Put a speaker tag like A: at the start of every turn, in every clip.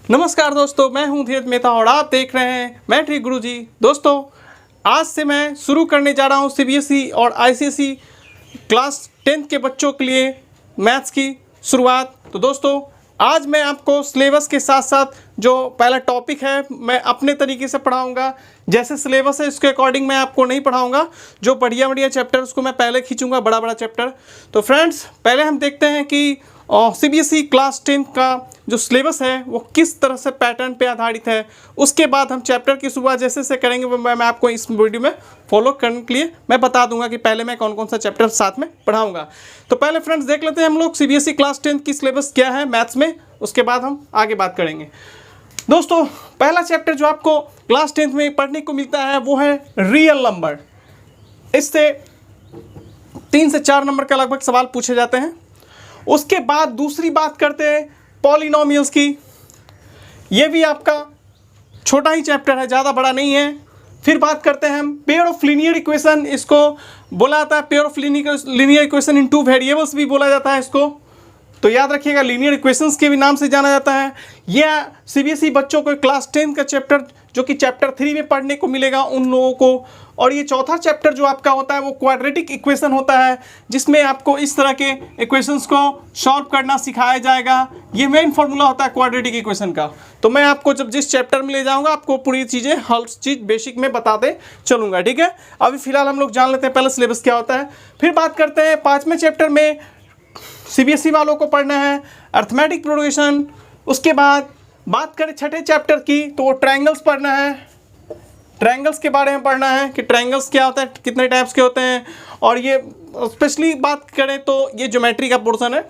A: नमस्कार दोस्तों, मैं हूं धीरज मेहता और आप देख रहे हैं मैट्रिक गुरुजी। दोस्तों, आज से मैं शुरू करने जा रहा हूं सीबीएसई और आईसीएसई क्लास 10th के बच्चों के लिए मैथ्स की शुरुआत। तो दोस्तों, आज मैं आपको सिलेबस के साथ साथ जो पहला टॉपिक है मैं अपने तरीके से पढ़ाऊंगा। जैसे सिलेबस है उसके अकॉर्डिंग मैं आपको नहीं पढ़ाऊंगा। जो बढ़िया बढ़िया चैप्टर उसको मैं पहले खींचूंगा, बड़ा बड़ा चैप्टर। तो फ्रेंड्स, पहले हम देखते हैं कि सीबीएसई क्लास 10 का जो सिलेबस है वो किस तरह से पैटर्न पे आधारित है। उसके बाद हम चैप्टर की शुरुआत जैसे से करेंगे वो मैं आपको इस वीडियो में फॉलो करने के लिए मैं बता दूंगा कि पहले मैं कौन कौन सा चैप्टर साथ में पढ़ाऊंगा। तो पहले फ्रेंड्स देख लेते हैं हम लोग सीबीएसई क्लास 10 की सिलेबस क्या है मैथ्स में, उसके बाद हम आगे बात करेंगे। दोस्तों, पहला चैप्टर जो आपको क्लास 10 में पढ़ने को मिलता है वो है रियल नंबर। इससे 3 से 4 नंबर का लगभग सवाल पूछे जाते हैं। उसके बाद दूसरी बात करते हैं पॉलिनोमियल्स की। ये भी आपका छोटा ही चैप्टर है, ज़्यादा बड़ा नहीं है। फिर बात करते हैं हम पेयर ऑफ लीनियर इक्वेशन, इसको बोला जाता है pair of linear equation in two variables भी बोला जाता है इसको। तो याद रखिएगा, लीनियर इक्वेशंस के भी नाम से जाना जाता है। यह सीबीएसई बच्चों को क्लास 10 का चैप्टर जो कि चैप्टर 3 में पढ़ने को मिलेगा उन लोगों को। और ये चौथा चैप्टर जो आपका होता है वो क्वाड्रेटिक इक्वेशन होता है, जिसमें आपको इस तरह के इक्वेशंस को सॉल्व करना सिखाया जाएगा। ये मेन फॉर्मूला होता है क्वाड्रेटिक इक्वेशन का। तो मैं आपको जब जिस चैप्टर में ले जाऊंगा आपको पूरी चीज़ें हर चीज़ बेसिक में बताते चलूँगा, ठीक है। अभी फिलहाल हम लोग जान लेते हैं पहले सिलेबस क्या होता है। फिर बात करते हैं 5वें चैप्टर में सीबीएसई वालों को पढ़ना है अर्थमेटिक प्रोग्रेशन। उसके बाद बात करें छठे चैप्टर की तो वो ट्रायंगल्स पढ़ना है। ट्रायंगल्स के बारे में पढ़ना है कि ट्रायंगल्स क्या होता है, कितने टाइप्स के होते हैं, और ये स्पेशली बात करें तो ये ज्योमेट्री का पोर्शन है।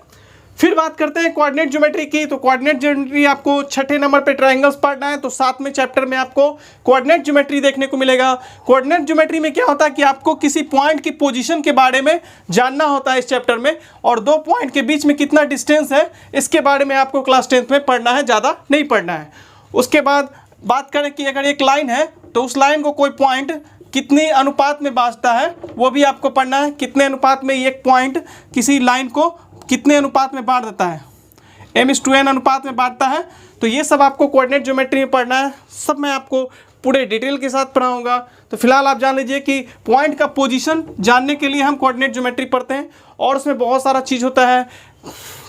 A: फिर बात करते हैं कोऑर्डिनेट ज्योमेट्री की। तो कोऑर्डिनेट ज्योमेट्री आपको छठे नंबर पे ट्रायंगल्स पढ़ना है। तो 7वें चैप्टर में आपको कोऑर्डिनेट ज्योमेट्री देखने को मिलेगा। कोऑर्डिनेट ज्योमेट्री में क्या होता है कि आपको किसी पॉइंट की पोजीशन के बारे में जानना होता है इस चैप्टर में, और 2 पॉइंट के बीच में कितना डिस्टेंस है इसके बारे में आपको क्लास 10th में पढ़ना है, ज़्यादा नहीं पढ़ना है। उसके बाद बात करें कि अगर एक लाइन है तो उस लाइन को कोई पॉइंट कितने अनुपात में बांटता है वो भी आपको पढ़ना है। कितने अनुपात में एक पॉइंट किसी लाइन को कितने अनुपात में बांट देता है, m/n अनुपात में बांटता है। तो ये सब आपको कोऑर्डिनेट ज्योमेट्री में पढ़ना है। सब मैं आपको पूरे डिटेल के साथ पढ़ाऊंगा। तो फिलहाल आप जान लीजिए कि पॉइंट का पोजीशन जानने के लिए हम कोऑर्डिनेट ज्योमेट्री पढ़ते हैं, और उसमें बहुत सारा चीज़ होता है।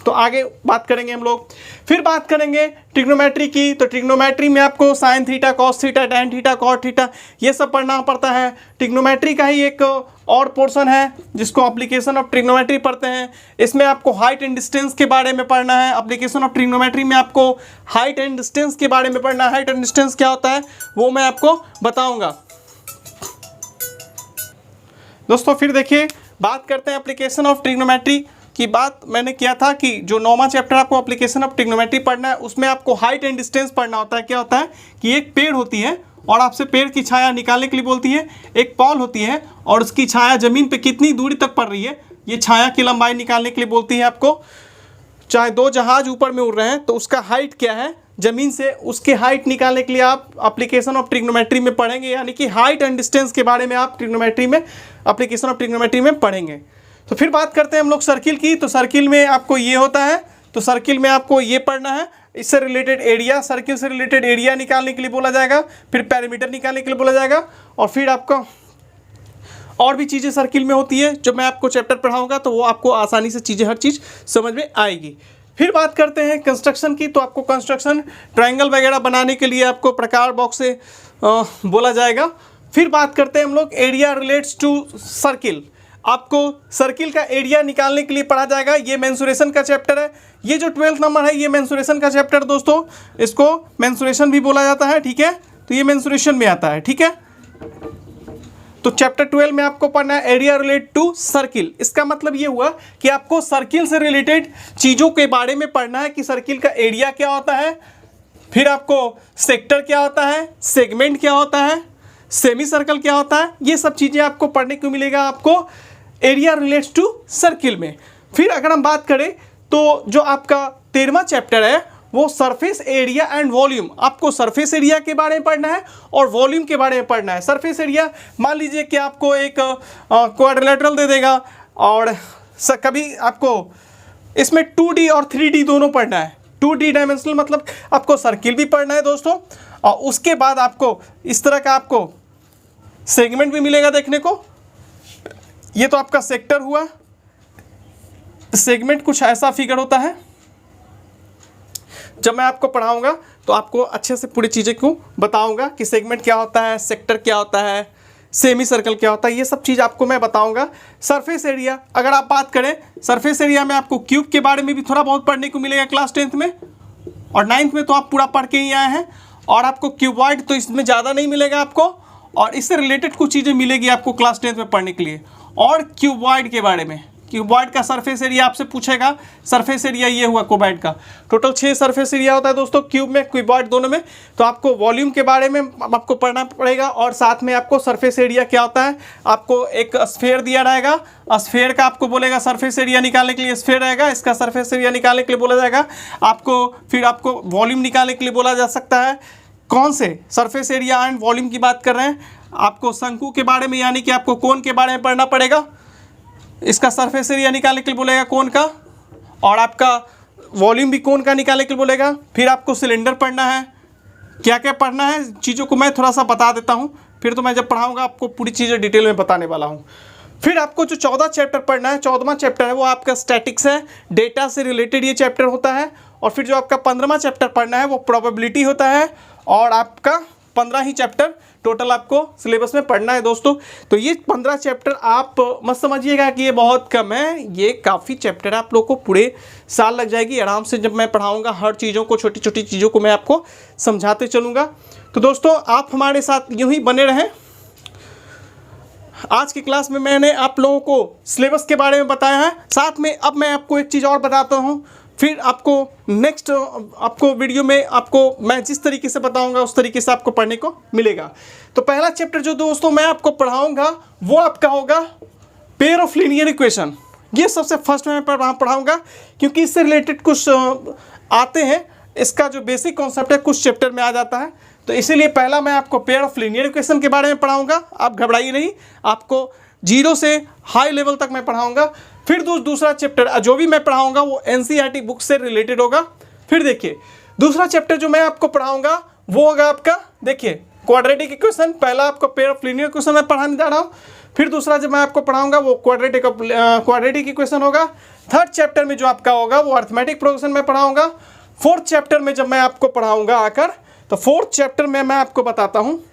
A: तो आगे बात करेंगे हम लोग। फिर बात करेंगे ट्रिग्नोमेट्री की। तो ट्रिग्नोमेट्री में आपको sine theta, cos theta, tan theta, cot theta ये सब पढ़ना पड़ता है। ट्रिग्नोमेट्री का ही एक और पोर्शन है जिसको एप्लीकेशन ऑफ ट्रिग्नोमेट्री पढ़ते हैं। इसमें आपको हाइट एंड डिस्टेंस के बारे में पढ़ना है। एप्लीकेशन ऑफ ट्रिग्नोमेट्री में आपको हाइट एंड डिस्टेंस के बारे में पढ़ना है। हाइट एंड डिस्टेंस क्या होता है वो मैं आपको बताऊँगा। दोस्तों, फिर देखिए बात करते हैं एप्लीकेशन ऑफ ट्रिग्नोमेट्री की। बात मैंने किया था कि जो 9वां चैप्टर आपको एप्लीकेशन ऑफ ट्रिग्नोमेट्री पढ़ना है उसमें आपको हाइट एंड डिस्टेंस पढ़ना होता है। क्या होता है कि एक पेड़ होती है और आपसे पेड़ की छाया निकालने के लिए बोलती है। एक पॉल होती है और उसकी छाया ज़मीन पे कितनी दूरी तक पड़ रही है, ये छाया की लंबाई निकालने के लिए बोलती है आपको। चाहे 2 जहाज ऊपर में उड़ रहे हैं तो उसका हाइट क्या है ज़मीन से, उसके हाइट निकालने के लिए आप एप्लीकेशन ऑफ ट्रिग्नोमेट्री में पढ़ेंगे। यानी कि हाइट एंड डिस्टेंस के बारे में आप ट्रिग्नोमेट्री में एप्लीकेशन ऑफ ट्रिग्नोमेट्री में पढ़ेंगे। तो फिर बात करते हैं हम लोग सर्किल की। तो सर्किल में आपको ये होता है, तो सर्किल में आपको ये पढ़ना है। इससे रिलेटेड एरिया, सर्किल से रिलेटेड एरिया निकालने के लिए बोला जाएगा। फिर पैरामीटर निकालने के लिए बोला जाएगा। और फिर आपको और भी चीज़ें सर्किल में होती है जो मैं आपको चैप्टर पढ़ाऊंगा, तो वो आपको आसानी से चीज़ें हर चीज़ समझ में आएगी। फिर बात करते हैं कंस्ट्रक्शन की। तो आपको कंस्ट्रक्शन ट्रायंगल वगैरह बनाने के लिए आपको प्रकार बॉक्स से बोला जाएगा। फिर बात करते हैं हम लोग एरिया रिलेट्स टू सर्किल। आपको सर्किल का एरिया निकालने के लिए पढ़ा जाएगा। ये मेंसुरेशन का चैप्टर है। ये जो 12th नंबर है ये मेंसुरेशन का चैप्टर दोस्तों, इसको मेंसुरेशन भी बोला जाता है, ठीक है। तो ये मेंसुरेशन में आता है, ठीक है। तो चैप्टर 12 में आपको पढ़ना है एरिया रिलेट टू सर्किल। इसका मतलब ये हुआ कि आपको सर्किल से रिलेटेड चीज़ों के बारे में पढ़ना है कि सर्किल का एरिया क्या होता है, फिर आपको सेक्टर क्या होता है, सेगमेंट क्या होता है, सेमी सर्कल क्या होता है, ये सब चीज़ें आपको पढ़ने को मिलेगा आपको एरिया रिलेट्स टू सर्किल में। फिर अगर हम बात करें तो जो आपका 13वां चैप्टर है वो सरफेस एरिया एंड वॉल्यूम। आपको सरफेस एरिया के बारे में पढ़ना है और वॉल्यूम के बारे में पढ़ना है। सरफेस एरिया, मान लीजिए कि आपको एक क्वाड्रिलेटरल दे देगा और कभी आपको इसमें 2D और 3D दोनों पढ़ना है। 2D डायमेंशनल मतलब आपको सर्किल भी पढ़ना है दोस्तों, और उसके बाद आपको इस तरह का आपको सेगमेंट भी मिलेगा देखने को। ये तो आपका सेक्टर हुआ। सेगमेंट कुछ ऐसा फिगर होता है। जब मैं आपको पढ़ाऊंगा तो आपको अच्छे से पूरी चीज़ें को बताऊंगा कि सेगमेंट क्या होता है, सेक्टर क्या होता है, सेमी सर्कल क्या होता है, ये सब चीज़ आपको मैं बताऊंगा। सरफेस एरिया, अगर आप बात करें सरफेस एरिया में आपको क्यूब के बारे में भी थोड़ा बहुत पढ़ने को मिलेगा क्लास 10th में, और 9th में तो आप पूरा पढ़ के ही आए हैं। और आपको क्यूबॉइड तो इसमें ज़्यादा नहीं मिलेगा आपको, और इससे रिलेटेड कुछ चीज़ें मिलेगी आपको क्लास 10th में पढ़ने के लिए। और क्यूबॉइड के बारे में, क्यूबॉइड का सरफेस एरिया आपसे पूछेगा। सरफेस एरिया ये हुआ क्यूबॉइड का। टोटल 6 सरफेस एरिया होता है दोस्तों, क्यूब में क्यूबॉइड दोनों में। तो आपको वॉल्यूम के बारे में आपको पढ़ना पड़ेगा, और साथ में आपको सरफेस एरिया क्या होता है, आपको एक स्फेयर दिया रहेगा। स्फेयर का आपको बोलेगा सरफेस एरिया निकालने के लिए स्फेयर रहेगा, इसका सरफेस एरिया निकालने के लिए बोला जाएगा आपको। फिर आपको वॉल्यूम निकालने के लिए बोला जा सकता है। कौन से सरफेस एरिया एंड वॉल्यूम की बात कर रहे हैं, आपको शंकु के बारे में यानी कि आपको कोन के बारे में पढ़ना पड़ेगा। इसका सरफेस एरिया निकालने के लिए बोलेगा कोन का, और आपका वॉल्यूम भी कोन का निकालने के लिए बोलेगा। फिर आपको सिलेंडर पढ़ना है। क्या क्या पढ़ना है चीज़ों को मैं थोड़ा सा बता देता हूँ, फिर तो मैं जब पढ़ाऊँगा आपको पूरी चीज़ें डिटेल में बताने वाला हूँ। फिर आपको जो 14 चैप्टर पढ़ना है, 14वां चैप्टर है वो आपका स्टैटिक्स है, डेटा से रिलेटेड ये चैप्टर होता है। और फिर जो आपका 15वां चैप्टर पढ़ना है वो प्रोबेबिलिटी होता है, और आपका 15 ही चैप्टर टोटल आपको सिलेबस में पढ़ना है दोस्तों। तो ये 15 चैप्टर आप मत समझिएगा कि ये बहुत कम है, ये काफ़ी चैप्टर है। आप लोग को पूरे साल लग जाएगी आराम से। जब मैं पढ़ाऊँगा हर चीज़ों को, छोटी छोटी चीज़ों को मैं आपको समझाते चलूँगा। तो दोस्तों आप हमारे साथ यूँ ही बने रहें। आज की क्लास में मैंने आप लोगों को सिलेबस के बारे में बताया है, साथ में अब मैं आपको एक चीज़ और बताता हूँ। फिर आपको नेक्स्ट आपको वीडियो में आपको मैं जिस तरीके से बताऊंगा उस तरीके से आपको पढ़ने को मिलेगा। तो पहला चैप्टर जो दोस्तों मैं आपको पढ़ाऊंगा वो आपका होगा पेयर ऑफ लीनियर इक्वेशन। ये सबसे फर्स्ट में पढ़ाऊंगा क्योंकि इससे रिलेटेड कुछ आते हैं। इसका जो बेसिक कॉन्सेप्ट है कुछ चैप्टर में आ जाता है, तो इसीलिए पहला मैं आपको पेयर ऑफ लीनियर इक्वेशन के बारे में पढ़ाऊंगा। आप घबराइए नहीं, आपको 0 से हाई लेवल तक मैं पढ़ाऊंगा। फिर दूसरा चैप्टर जो भी मैं पढ़ाऊंगा वो एनसीईआरटी बुक से रिलेटेड होगा। फिर देखिए दूसरा चैप्टर जो मैं आपको पढ़ाऊंगा वो होगा आपका, देखिए क्वाड्रेटिक इक्वेशन। पहला आपको पेयर ऑफ लीनियर इक्वेशन मैं पढ़ाने जा रहा हूँ। फिर दूसरा जो मैं आपको पढ़ाऊंगा वो क्वाड्रेटिक इक्वेशन होगा। थर्ड चैप्टर में जो आपका होगा वो अरिथमेटिक प्रोग्रेशन में पढ़ाऊंगा। फोर्थ चैप्टर में जब मैं आपको पढ़ाऊंगा आकर, तो फोर्थ चैप्टर में मैं आपको बताता हूँ,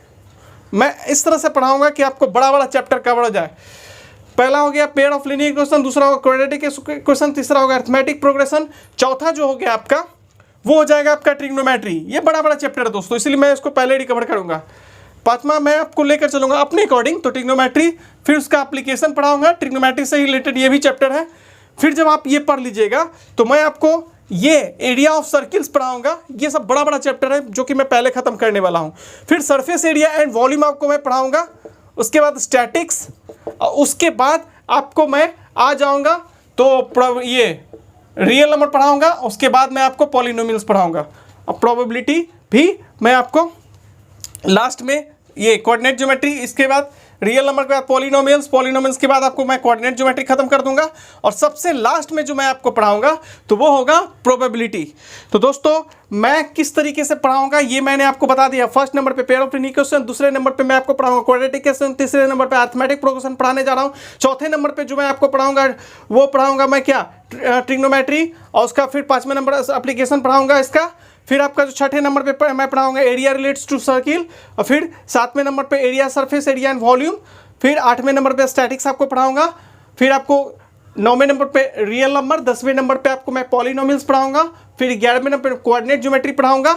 A: मैं इस तरह से पढ़ाऊंगा कि आपको बड़ा बड़ा चैप्टर कवर हो जाए। पहला हो गया पेयर ऑफ लीनियर इक्वेशन, दूसरा होगा क्वाड्रेटिक इक्वेशन, तीसरा होगा अरिथमेटिक प्रोग्रेशन, चौथा जो हो गया आपका वो हो जाएगा आपका ट्रिग्नोमेट्री। ये बड़ा बड़ा चैप्टर है दोस्तों, इसलिए मैं इसको पहले रिकवर करूंगा। पांचवा मैं आपको लेकर चलूंगा अपने अकॉर्डिंग, तो ट्रिग्नोमेट्री, फिर उसका एप्लीकेशन पढ़ाऊंगा। ट्रिग्नोमेट्री से रिलेटेड ये भी चैप्टर है। फिर जब आप ये पढ़ लीजिएगा तो मैं आपको ये एरिया ऑफ सर्किल्स पढ़ाऊंगा। ये सब बड़ा बड़ा चैप्टर है जो कि मैं पहले खत्म करने वाला हूँ। फिर सरफेस एरिया एंड वॉल्यूम आपको मैं पढ़ाऊंगा। उसके बाद स्टैटिक्स, उसके बाद आपको मैं आ जाऊंगा तो ये रियल नंबर पढ़ाऊंगा। उसके बाद मैं आपको पॉलिनोमियल्स पढ़ाऊंगा, और प्रोबेबिलिटी भी मैं आपको लास्ट में, ये कोऑर्डिनेट ज्योमेट्री, इसके बाद रियल नंबर के बाद पॉलिनोमियल्स के बाद आपको मैं कोऑर्डिनेट ज्योमेट्री खत्म कर दूंगा। और सबसे लास्ट में जो मैं आपको पढ़ाऊंगा तो वो होगा प्रोबेबिलिटी। तो दोस्तों मैं किस तरीके से पढ़ाऊंगा ये मैंने आपको बता दिया। फर्स्ट नंबर पे पेयर ऑफ लीनियर इक्वेशन, दूसरे नंबर पे मैं आपको पढ़ाऊंगा क्वाड्रेटिक इक्वेशन, तीसरे नंबर पे अरिथमेटिक प्रोग्रेशन पढ़ाने जा रहा हूँ। चौथे नंबर पे जो मैं आपको पढ़ाऊंगा वो पढ़ाऊंगा मैं क्या, ट्रिग्नोमेट्री, और उसका फिर 5वें नंबर एप्लीकेशन पढ़ाऊंगा इसका। फिर आपका जो 6ठे नंबर पे मैं पढ़ाऊंगा एरिया रिलेट्स टू सर्किल, और फिर 7वें नंबर पे area, surface area and volume. फिर 8वें नंबर पे स्टैटिक्स आपको पढ़ाऊंगा। फिर आपको 9वें नंबर पे रियल नंबर, 10वें नंबर पे आपको मैं पॉलिनोमियल्स पढ़ाऊंगा। फिर 11वें नंबर पे कोऑर्डिनेट ज्योमेट्री पढ़ाऊंगा।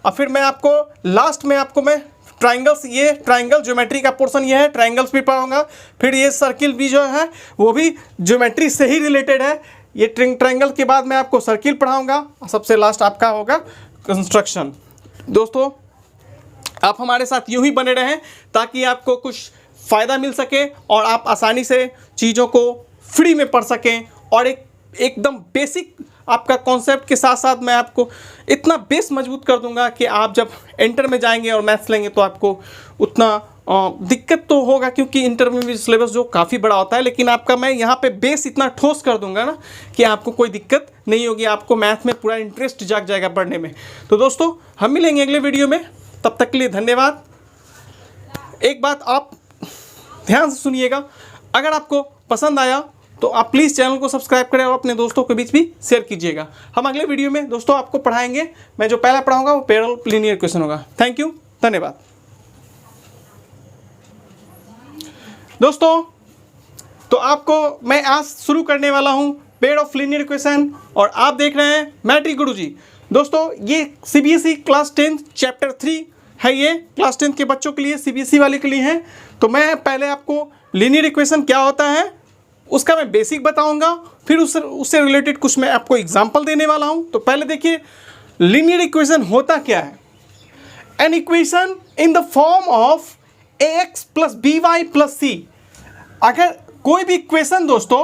A: और फिर मैं आपको लास्ट में आपको मैं ट्राइंगल्स, ये ट्राइंगल ज्योमेट्री का पोर्शन ये है, ट्राइंगल्स भी पढ़ाऊंगा। फिर ये सर्किल भी जो है वो भी ज्योमेट्री से ही रिलेटेड है। ये ट्राइंगल के बाद मैं आपको सर्किल पढ़ाऊंगा, और सबसे लास्ट आपका होगा कंस्ट्रक्शन। दोस्तों आप हमारे साथ यूं ही बने रहें ताकि आपको कुछ फ़ायदा मिल सके और आप आसानी से चीज़ों को फ्री में पढ़ सकें। और एकदम बेसिक आपका कॉन्सेप्ट के साथ साथ मैं आपको इतना बेस मजबूत कर दूंगा कि आप जब एंटर में जाएंगे और मैथ्स लेंगे तो आपको उतना दिक्कत तो होगा क्योंकि इंटरमीडिएट सिलेबस जो काफ़ी बड़ा होता है, लेकिन आपका मैं यहाँ पे बेस इतना ठोस कर दूंगा ना कि आपको कोई दिक्कत नहीं होगी, आपको मैथ में पूरा इंटरेस्ट जाग जाएगा पढ़ने में। तो दोस्तों हम मिलेंगे अगले वीडियो में, तब तक के लिए धन्यवाद। एक बात आप ध्यान से सुनिएगा, अगर आपको पसंद आया तो आप प्लीज़ चैनल को सब्सक्राइब करें और अपने दोस्तों के बीच भी शेयर कीजिएगा। हम अगले वीडियो में दोस्तों आपको पढ़ाएंगे, मैं जो पहला पढ़ाऊंगा वो पैरेलल लीनियर इक्वेशन होगा। थैंक यू, धन्यवाद दोस्तों। तो आपको मैं आज शुरू करने वाला हूं पेयर ऑफ लीनियर इक्वेशन और आप देख रहे हैं मैट्रिक गुरुजी। दोस्तों ये सीबीएसई क्लास 10 चैप्टर 3 है, ये क्लास 10 के बच्चों के लिए, सीबीएसई वाले के लिए है। तो मैं पहले आपको लीनियर इक्वेशन क्या होता है उसका मैं बेसिक बताऊंगा, फिर उससे रिलेटेड कुछ मैं आपको एग्जांपल देने वाला हूं। तो पहले देखिए लीनियर इक्वेशन होता क्या है। An equation in the form of ax plus B Y plus C. अगर कोई भी इक्वेशन दोस्तों,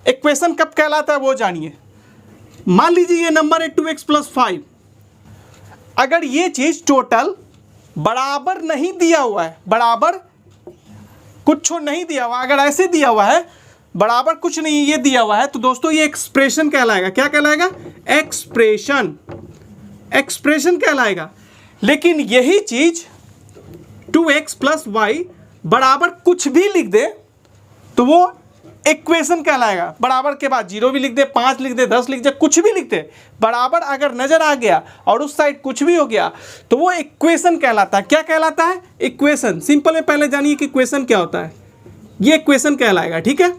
A: इक्वेशन कब कहलाता है वो जानिए। मान लीजिए ये नंबर है 2x प्लस 5, अगर ये चीज टोटल बराबर नहीं दिया हुआ है, बराबर कुछ नहीं दिया हुआ, अगर ऐसे दिया हुआ है बराबर कुछ नहीं ये दिया हुआ है, तो दोस्तों ये एक्सप्रेशन कहलाएगा। क्या कहलाएगा? एक्सप्रेशन, एक्सप्रेशन कहलाएगा। लेकिन यही चीज 2x प्लस वाई बराबर कुछ भी लिख दे तो वो इक्वेशन कहलाएगा। बराबर के बाद 0 भी लिख दे, 5 लिख दे, 10 लिख दे, कुछ भी लिख दे, बराबर अगर नजर आ गया और उस साइड कुछ भी हो गया तो वो इक्वेशन कहलाता है। क्या कहलाता है? इक्वेशन। सिंपल में पहले जानिए कि इक्वेशन क्या होता है, ये इक्वेशन कहलाएगा। ठीक है,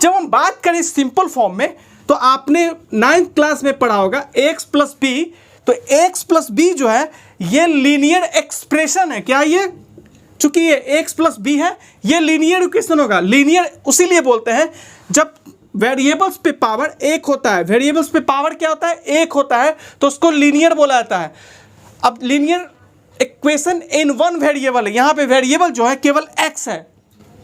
A: जब हम बात करें सिंपल फॉर्म में तो आपने 9th क्लास में पढ़ा होगा x प्लस बी। तो x प्लस बी जो है ये लीनियर एक्सप्रेशन है। क्या ये? चूंकि ये x प्लस बी है ये लीनियर इक्वेशन होगा। लीनियर उसीलिए बोलते हैं जब वेरिएबल्स पे पावर एक होता है, वेरिएबल्स पे पावर क्या होता है? एक होता है, तो उसको लीनियर बोला जाता है। अब linear equation in one variable है, यहां पे वेरिएबल जो है केवल x है,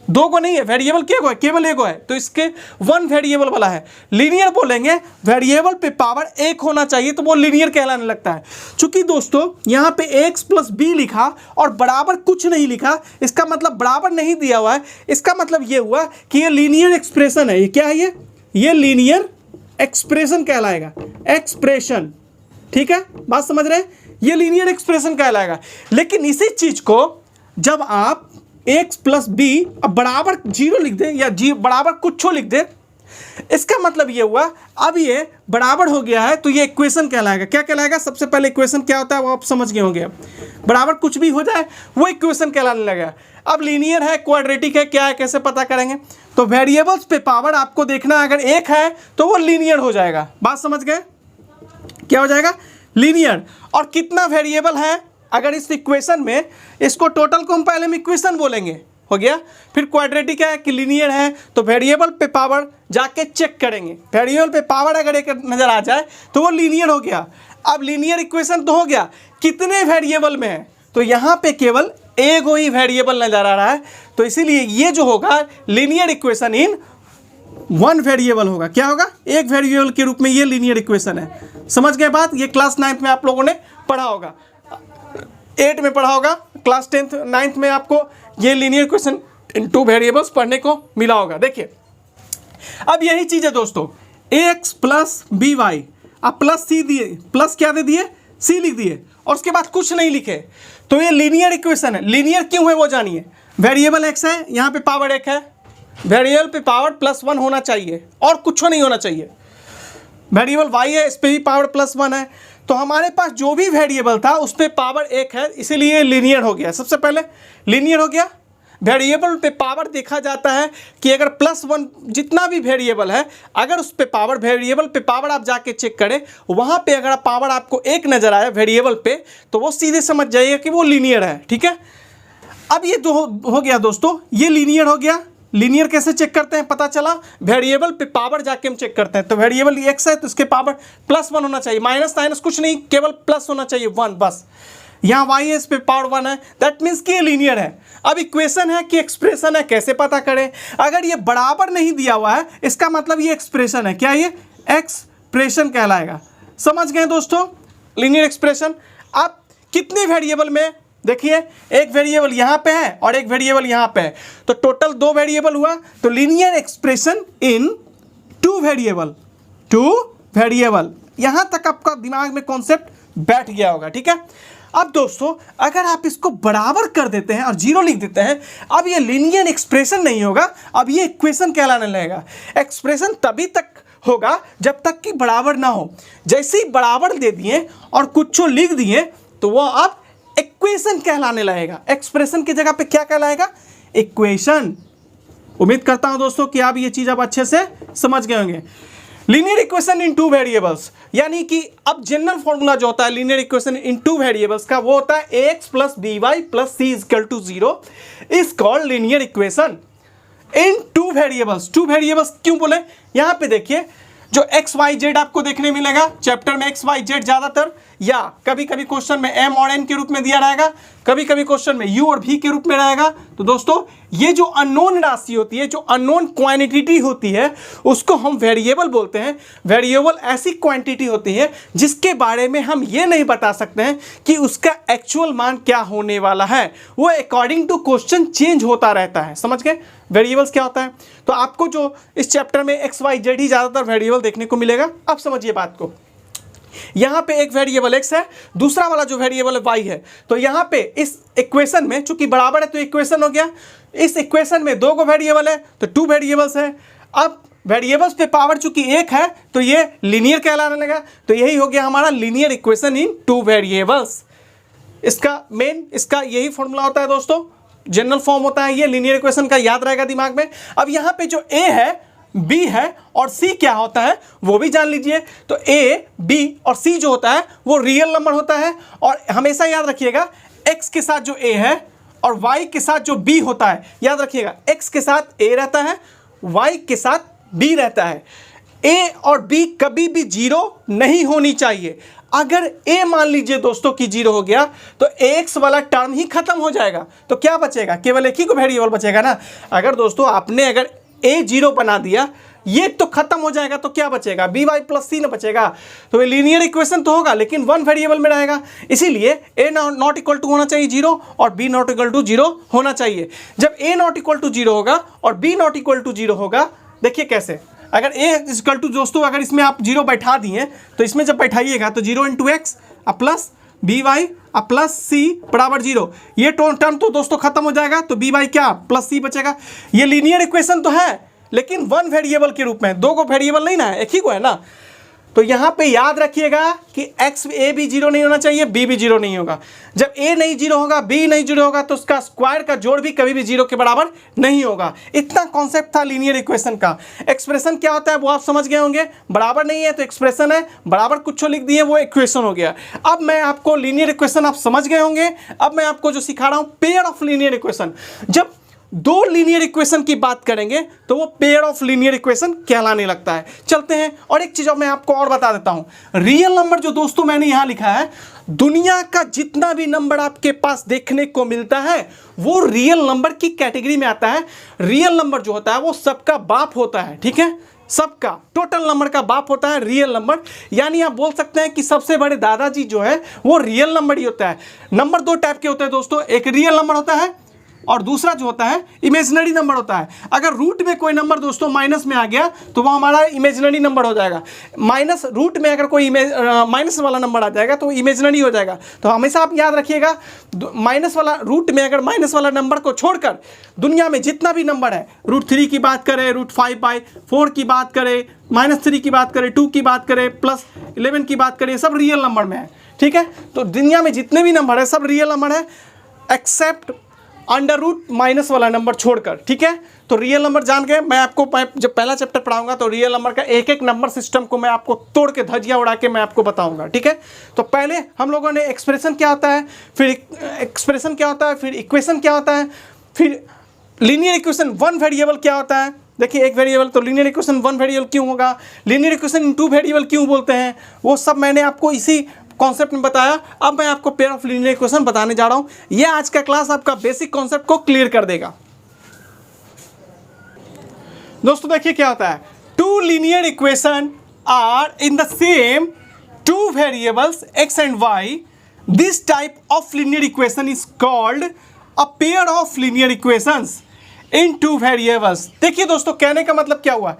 A: दो को नहीं है, वेरिएबल क्या है? केवल एक है, तो इसके वन वेरिएबल वाला है। लीनियर बोलेंगे वेरिएबल पे पावर एक होना चाहिए तो वो लीनियर कहलाने लगता है। चूंकि दोस्तों यहाँ पे x प्लस बी लिखा और बराबर कुछ नहीं लिखा, इसका मतलब बराबर नहीं दिया हुआ है, इसका मतलब ये हुआ कि ये लीनियर एक्सप्रेशन है। ये क्या है? ये लीनियर एक्सप्रेशन कहलाएगा, एक्सप्रेशन। ठीक है, बात समझ रहे हैं? ये लीनियर एक्सप्रेशन कहलाएगा। लेकिन इसी चीज को जब आप x प्लस बी अब बराबर 0 लिख दे या बराबर कुछ लिख दे, इसका मतलब ये हुआ अब ये बराबर हो गया है तो ये इक्वेशन कहलाएगा। क्या कहलाएगा? सबसे पहले इक्वेशन क्या होता है वो आप समझ गए होंगे। बराबर कुछ भी हो जाए वो इक्वेशन कहलाने लगा। अब लीनियर है, क्वाड्रेटिक है, क्या है, कैसे पता करेंगे? तो वेरिएबल्स पे पावर आपको देखना, अगर एक है तो वो लीनियर हो जाएगा। बात समझ गए? क्या हो जाएगा? लीनियर। और कितना वेरिएबल है अगर इस इक्वेशन में, इसको टोटल को हम पहले में इक्वेशन बोलेंगे, हो गया। फिर क्वाड्रेटिक है कि लीनियर है, तो वेरिएबल पे पावर जाके चेक करेंगे। वेरिएबल पे पावर अगर एक नजर आ जाए तो वो लीनियर हो गया। अब लीनियर इक्वेशन तो हो गया, कितने वेरिएबल में है? तो यहाँ पे केवल एक ही वेरिएबल नजर आ रहा है, तो इसीलिए ये जो होगा linear equation in one variable होगा। क्या होगा? एक वेरिएबल के रूप में ये लीनियर इक्वेशन है। समझ गए बात? ये क्लास 9th में आप लोगों ने पढ़ा होगा, 8 में पढ़ा होगा, क्लास 10th 9th में आपको ये लीनियर इक्वेशन इन 2 वेरिएबल्स पढ़ने को मिला होगा। देखिए अब यही चीज है दोस्तों, ax प्लस बी वाई, अब प्लस सी दिए, प्लस क्या दे दिए? सी लिख दिए और उसके बाद कुछ नहीं लिखे, तो ये लीनियर इक्वेशन है। लीनियर क्यों है वो जानिए। वेरिएबल x है, यहाँ पे पावर एक है, वेरिएबल पे पावर +1 होना चाहिए और कुछ नहीं होना चाहिए। वेरिएबल y है, इस पर भी पावर +1 है, तो हमारे पास जो भी वेरिएबल था उस पर पावर एक है, इसीलिए लीनियर हो गया। सबसे पहले लीनियर हो गया। वेरिएबल पे पावर देखा जाता है कि अगर +1 जितना भी वेरिएबल है, अगर उस पे पावर, वेरिएबल पे पावर आप जाके चेक करें, वहाँ पे अगर पावर आपको एक नज़र आया वेरिएबल पे, तो वो सीधे समझ जाइए कि वो लीनियर है। ठीक है, अब ये तो हो गया दोस्तों, ये लीनियर हो गया। लीनियर कैसे चेक करते हैं? पता चला वेरिएबल पे पावर जाके हम चेक करते हैं, तो वेरिएबल x है तो इसके पावर +1 होना चाहिए, माइनस कुछ नहीं, केवल प्लस होना चाहिए 1 बस। यहाँ y है, इस पे पावर 1 है, दैट मीन्स कि ये लीनियर है। अब इक्वेशन है कि एक्सप्रेशन है, कैसे पता करें? अगर ये बराबर नहीं दिया हुआ है इसका मतलब ये एक्सप्रेशन है। क्या ये? एक्सप्रेशन कहलाएगा। समझ गए दोस्तों लीनियर एक्सप्रेशन? आप कितने वेरिएबल में देखिए एक वेरिएबल यहाँ पे है और एक वेरिएबल यहाँ पे है, तो टोटल 2 वेरिएबल हुआ, तो लीनियर एक्सप्रेशन इन 2 वेरिएबल। यहां तक आपका दिमाग में कॉन्सेप्ट बैठ गया होगा, ठीक है। अब दोस्तों अगर आप इसको बराबर कर देते हैं और 0 लिख देते हैं, अब ये लीनियर एक्सप्रेशन नहीं होगा, अब ये इक्वेशन कहलाने लगेगा। एक्सप्रेशन तभी तक होगा जब तक कि बराबर ना हो। जैसे ही बराबर दे दिए और कुछ लिख दिए तो वो अब इक्वेशन कहलाने लगेगा। एक्सप्रेशन की जगह पे क्या कहलाएगा? इक्वेशन। उम्मीद करता हूं दोस्तों कि आप ये चीज अब अच्छे से समझ गए होंगे। लीनियर इक्वेशन इन 2 वेरिएबल्स, यानी कि अब जनरल फॉर्मूला जो होता है लीनियर इक्वेशन इन 2 वेरिएबल्स का, वो होता है ax plus by plus c equal to 0 is called linear equation in 2 variables. 2 variables क्यों बोले? यहां पे देखिए जो एक्स वाई जेड आपको देखने मिलेगा चैप्टर में, एक्स वाई जेड ज्यादातर, या कभी कभी क्वेश्चन में एम और एन के रूप में दिया रहेगा, कभी कभी क्वेश्चन में यू और भी के रूप में रहेगा। तो दोस्तों ये जो अननोन राशि होती है, जो अननोन क्वांटिटी होती है, उसको हम वेरिएबल बोलते हैं। वेरिएबल ऐसी क्वांटिटी होती है जिसके बारे में हम ये नहीं बता सकते हैं कि उसका एक्चुअल मान क्या होने वाला है, वो अकॉर्डिंग टू क्वेश्चन चेंज होता रहता है। समझ गए वेरिएबल्स क्या होता है? तो आपको जो इस चैप्टर में एक्स वाई जेड ही ज्यादातर वेरिएबल देखने को मिलेगा। अब समझिए बात को, यहां पे एक वेरिएबल x है, दूसरा वाला जो वेरिएबल y है। तो यहां पे इस इक्वेशन में चूंकि बराबर है तो इक्वेशन हो गया। इस इक्वेशन में 2 वेरिएबल है तो 2 वेरिएबल्स है। अब वेरिएबल्स पे पावर चूंकि 1 है तो ये लीनियर कहलाने लगा। तो यही हो गया हमारा लीनियर इक्वेशन इन 2 वेरिएबल्स। इसका यही फॉर्मूला होता है दोस्तों, जनरल फॉर्म होता है ये लीनियर इक्वेशन का, याद रहेगा दिमाग में। अब यहां पे जो a है, b है और c क्या होता है वो भी जान लीजिए। तो a, b और c जो होता है वो रियल नंबर होता है। और हमेशा याद रखिएगा x के साथ जो a है और y के साथ जो b होता है, याद रखिएगा x के साथ a रहता है, y के साथ b रहता है। a और b कभी भी 0 नहीं होनी चाहिए। अगर a मान लीजिए दोस्तों कि 0 हो गया तो x वाला टर्म ही खत्म हो जाएगा। तो क्या बचेगा? केवल एक ही को वेरिएबल बचेगा ना। अगर दोस्तों आपने अगर a 0 बना दिया, ये तो खत्म हो जाएगा, तो क्या बचेगा? by प्लस c न बचेगा। तो ये लीनियर इक्वेशन तो होगा लेकिन 1 वेरिएबल में रहेगा, इसीलिए a नॉट इक्वल टू होना चाहिए 0 और b नॉट इक्वल टू 0 होना चाहिए। जब a नॉट इक्वल टू 0 होगा और b नॉट इक्वल टू 0 होगा, देखिए कैसे, अगर a इक्वल टू दोस्तों अगर इसमें आप 0 बैठा दिए तो इसमें जब बैठाइएगा तो 0 into X plus B Y plus C बराबर 0, ये टर्म तो दोस्तों खत्म हो जाएगा। तो बी वाई क्या प्लस सी बचेगा। ये लीनियर इक्वेशन तो है लेकिन 1 वेरिएबल के रूप में, 2 वेरिएबल नहीं ना, एक ही को है ना। तो यहां पे याद रखिएगा कि x a भी 0 नहीं होना चाहिए, b भी 0 नहीं होगा। जब a नहीं 0 होगा, b नहीं 0 होगा तो उसका स्क्वायर का जोड़ भी कभी भी 0 के बराबर नहीं होगा। इतना कॉन्सेप्ट था लीनियर इक्वेशन का। एक्सप्रेशन क्या होता है वो आप समझ गए होंगे। बराबर नहीं है तो एक्सप्रेशन है, बराबर कुछ लिख दिए वो इक्वेशन हो गया। अब मैं आपको लीनियर इक्वेशन आप समझ गए होंगे। अब मैं आपको जो सिखा रहा हूं पेयर ऑफ लीनियर इक्वेशन। जब 2 लीनियर इक्वेशन की बात करेंगे तो वो पेयर ऑफ लीनियर इक्वेशन कहलाने लगता है। चलते हैं और एक चीज मैं आपको और बता देता हूं। रियल नंबर जो दोस्तों मैंने यहां लिखा है, दुनिया का जितना भी नंबर आपके पास देखने को मिलता है वो रियल नंबर की कैटेगरी में आता है। रियल नंबर जो होता है वो सबका बाप होता है, ठीक है, सबका टोटल नंबर का बाप होता है रियल नंबर। यानी आप बोल सकते हैं कि सबसे बड़े दादाजी जो है वो रियल नंबर ही होता है। नंबर 2 टाइप के होते हैं दोस्तों, एक रियल नंबर होता है और दूसरा जो होता है इमेजिनरी नंबर होता है। अगर रूट में कोई नंबर दोस्तों माइनस में आ गया तो वो हमारा इमेजिनरी नंबर हो जाएगा। माइनस रूट में अगर कोई माइनस वाला नंबर आ जाएगा तो इमेजिनरी हो जाएगा। तो हमेशा आप याद रखिएगा, माइनस वाला रूट में अगर माइनस वाला नंबर को छोड़कर दुनिया में जितना भी नंबर है, √3 की बात करें, √5/4 की बात करें, -3 की बात करें, 2 की बात करें, +11 की बात करें, सब रियल नंबर में है, ठीक है। तो दुनिया में जितने भी नंबर है सब रियल नंबर है एक्सेप्ट √ माइनस वाला नंबर छोड़कर, ठीक है। तो रियल नंबर जान गए। मैं जब पहला चैप्टर पढ़ाऊंगा तो रियल नंबर का एक एक नंबर सिस्टम को मैं आपको तोड़ के धज्जियां उड़ा के मैं आपको बताऊंगा, ठीक है। तो पहले हम लोगों ने एक्सप्रेशन क्या होता है, फिर इक्वेशन क्या होता है, फिर लीनियर इक्वेशन 1 वेरिएबल क्या होता है। देखिए एक वेरिएबल, तो लीनियर इक्वेशन 1 वेरिएबल क्यों होगा, लीनियर इक्वेशन इन 2 वेरिएबल क्यों बोलते हैं, वो सब मैंने आपको इसी कॉन्सेप्ट में बताया। अब मैं आपको पेयर ऑफ लीनियर इक्वेशन बताने जा रहा हूं। यह आज का क्लास आपका बेसिक कॉन्सेप्ट को क्लियर कर देगा। दोस्तों देखिए क्या होता है, 2 linear equation are in the same 2 variables x and y this type of linear equation is called a pair of linear equations in two variables. देखिए दोस्तों, कहने का मतलब क्या हुआ,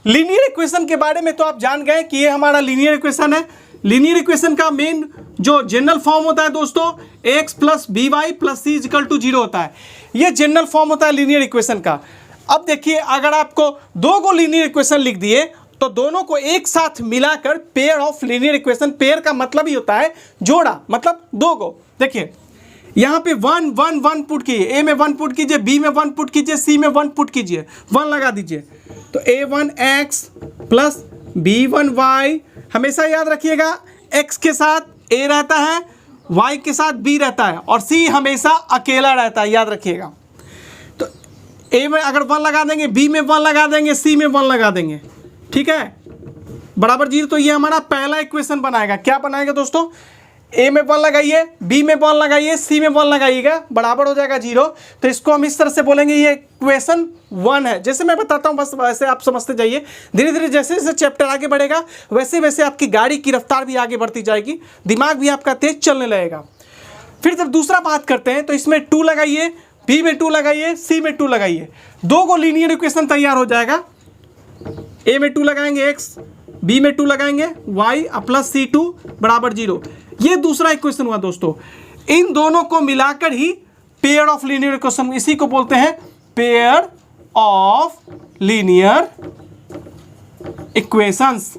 A: लीनियर इक्वेशन के बारे में तो आप जान गए कि ये हमारा लीनियर इक्वेशन है। लीनियर इक्वेशन का मेन जो जनरल फॉर्म होता है दोस्तों, x plus B Y plus c equal to 0 होता है। ये जनरल फॉर्म होता है लीनियर इक्वेशन का। अब देखिए, अगर आपको दो को लीनियर इक्वेशन लिख दिए तो दोनों को एक साथ मिलाकर pair of linear equation, pair का मतलब ही होता है जोड़ा, मतलब दो को। देखिए यहाँ पे 1 1 1 पुट कीजिए, ए में 1 पुट कीजिए, बी में 1 पुट कीजिए, सी में 1 पुट कीजिए, 1 लगा दीजिए। तो a1x प्लस b1y, हमेशा याद रखिएगा x के साथ a रहता है, y के साथ b रहता है और c हमेशा अकेला रहता है, याद रखिएगा। तो a में अगर 1 लगा देंगे, b में 1 लगा देंगे, c में 1 लगा देंगे, ठीक है, बराबर 0। तो ये हमारा पहला इक्वेशन बनाएगा। क्या बनाएगा दोस्तों, ए में 1 लगाइए, बी में 1 लगाइए, सी में 1 लगाइएगा, बराबर हो जाएगा 0। तो इसको हम इस तरह से बोलेंगे ये इक्वेशन 1 है। जैसे मैं बताता हूँ बस वैसे आप समझते जाइए। धीरे धीरे जैसे जैसे चैप्टर आगे बढ़ेगा वैसे वैसे आपकी गाड़ी की रफ्तार भी आगे बढ़ती जाएगी, दिमाग भी आपका तेज चलने लगेगा। फिर जब दूसरा बात करते हैं तो इसमें 2 लगाइए, बी में 2 लगाइए, सी में 2 लगाइए, दो को लीनियर इक्वेशन तैयार हो जाएगा। ए में 2 लगाएंगे x, बी में 2 लगाएंगे y प्लस c2 बराबर 0। ये दूसरा इक्वेशन हुआ दोस्तों। इन दोनों को मिलाकर ही पेयर ऑफ लीनियर इक्वेशन, इसी को बोलते हैं पेयर ऑफ लीनियर इक्वेशंस।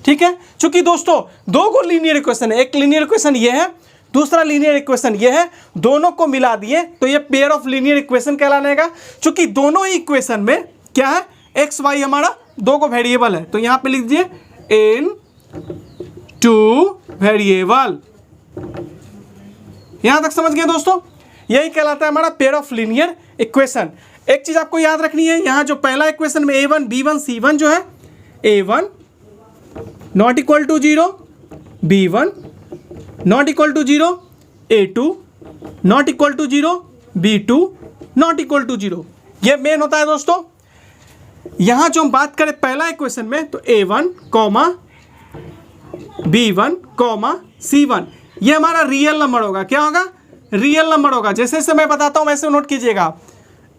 A: ठीक है, चूंकि दोस्तों दो को लीनियर इक्वेशन है, एक लीनियर इक्वेशन ये है, दूसरा लीनियर इक्वेशन ये है, दोनों को मिला दिए तो ये पेयर ऑफ लीनियर इक्वेशन कहलाएगा। चूंकि दोनों ही इक्वेशन में क्या है, एक्स वाई हमारा दो को वेरिएबल है, तो यहां पे लिख दीजिए इन टू वेरिएबल। यहां तक समझ गए दोस्तों, यही कहलाता है हमारा पेयर ऑफ लीनियर इक्वेशन। एक चीज आपको याद रखनी है, यहां जो पहला इक्वेशन में a1 b1 c1 जो है, a1 not equal to 0, b1 not equal to 0, a2 not equal to 0, b2 not equal to 0। ये मेन होता है दोस्तों। यहां जो हम बात करें पहला इक्वेशन में, तो a1 comma b1 comma c1, ये हमारा रियल नंबर होगा। क्या होगा, रियल नंबर होगा। जैसे जैसे मैं बताता हूं वैसे नोट कीजिएगा।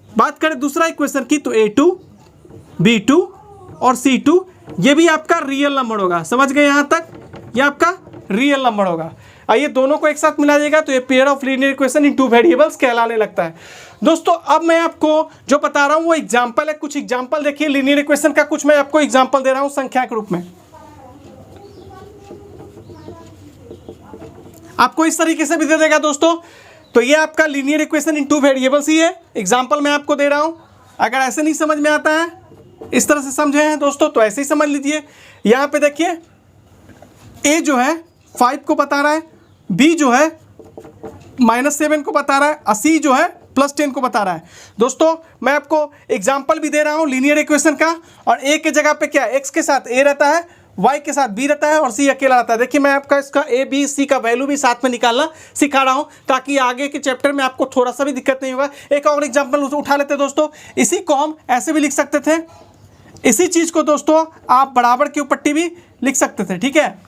A: बात करें दूसरा इक्वेशन की, तो a2 b2 और c2, ये भी आपका रियल नंबर होगा। समझ गए यहां तक, ये आपका रियल नंबर होगा। आइए दोनों को एक साथ मिला देगा तो ये pair of linear equation in two variables कहलाने लगता है। दोस्तों अब मैं आपको जो बता रहा हूं वो एग्जांपल है। कुछ एग्जांपल देखिए लीनियर इक्वेशन का, कुछ मैं आपको एग्जांपल दे रहा हूं संख्या के रूप में। आपको इस तरीके से भी दे देगा दोस्तों। तो ये आपका linear equation in two variables ही है। एग्जांपल मैं आपको दे रहा हूं। अगर ऐसे नहीं समझ में आता है, इस तरह से समझे हैं दोस्तों, तो ऐसे ही समझ लीजिए। यहां पे देखिए a जो है 5 को बता रहा है, b जो है -7 को बता रहा है, और c जो है +10 को बता रहा है। दोस्तों मैं आपको एग्जांपल भी दे रहा हूं लीनियर इक्वेशन का, और a के जगह पे क्या, x के साथ a रहता है, y के साथ b रहता है और c अकेला रहता है। देखिए मैं आपका इसका a b c का वैल्यू भी साथ में निकालना सिखा रहा हूं, ताकि आगे के चैप्टर में आपको थोड़ा सा भी दिक्कत नहीं होगा। एक और एग्जांपल उठा लेते हैं दोस्तों। इसी को हम ऐसे भी लिख सकते थे, इसी चीज़ को दोस्तों आप बराबर की पट्टी भी लिख सकते थे, ठीक है,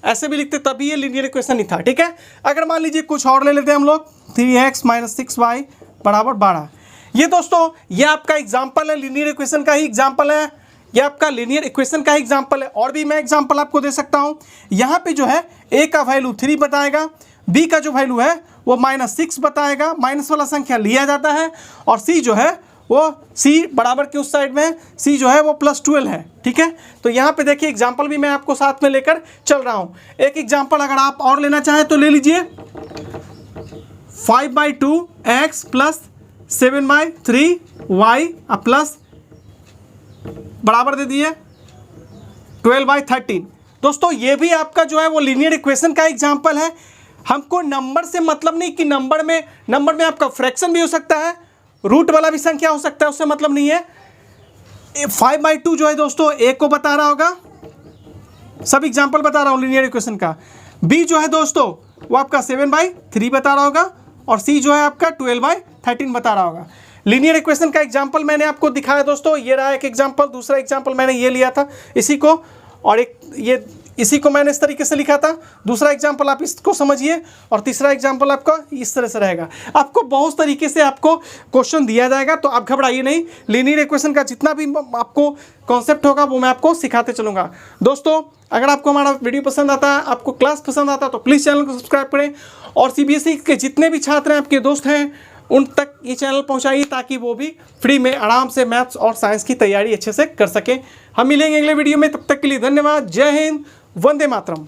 A: ऐसे भी लिखते, तभी ये लीनियर इक्वेशन नहीं था, ठीक है। अगर मान लीजिए कुछ और ले लेते हैं हम लोग, 3x - 6y बराबर 12। ये दोस्तों ये आपका एग्जाम्पल है, लीनियर इक्वेशन का ही एग्जाम्पल है, ये आपका लीनियर इक्वेशन का ही एग्जाम्पल है। और भी मैं एग्जाम्पल आपको दे सकता हूँ। यहाँ पे जो है a का वैल्यू 3 बताएगा, b का जो वैल्यू है वो -6 बताएगा, माइनस वाला संख्या लिया जाता है, और c जो है वो c बराबर के उस साइड में है, c जो है वो +12 है, ठीक है। तो यहाँ पे देखिए एग्जाम्पल भी मैं आपको साथ में लेकर चल रहा हूँ। एक एग्जाम्पल अगर आप और लेना चाहें तो ले लीजिए, 5/2x + 7/3y प्लस बराबर दे दिए 12/13। दोस्तों ये भी आपका जो है वो लीनियर इक्वेशन का एग्जाम्पल है। हमको नंबर से मतलब नहीं कि नंबर में आपका फ्रैक्शन भी हो सकता है, रूट वाला भी संख्या हो सकता है, उससे मतलब नहीं है। 5/2 जो है दोस्तों a को बता रहा होगा, सब एग्जांपल बता रहा हूँ लीनियर इक्वेशन का। b जो है दोस्तों वो आपका 7/3 बता रहा होगा, और c जो है आपका 12/13 बता रहा होगा। लीनियर इक्वेशन का एग्जांपल मैंने आपको दिखाया दोस्तों, ये रहा एक एग्जांपल। दूसरा एग्जांपल मैंने ये लिया था इसी को, और एक ये इसी को मैंने इस तरीके से लिखा था। दूसरा एग्जाम्पल आप इसको समझिए और तीसरा एग्जाम्पल आपका इस तरह से रहेगा। आपको बहुत तरीके से आपको क्वेश्चन दिया जाएगा, तो आप घबराइए नहीं। लीनियर इक्वेशन का जितना भी आपको कॉन्सेप्ट होगा वो मैं आपको सिखाते चलूँगा। दोस्तों, अगर आपको हमारा वीडियो पसंद आता है, आपको क्लास पसंद आता है, तो प्लीज़ चैनल को सब्सक्राइब करें और CBSE के जितने भी छात्र हैं, आपके दोस्त हैं, उन तक ये चैनल पहुंचाइए ताकि वो भी फ्री में आराम से मैथ्स और साइंस की तैयारी अच्छे से कर सकें। हम मिलेंगे अगले वीडियो में, तब तक के लिए धन्यवाद। जय हिंद, वंदे मातरम।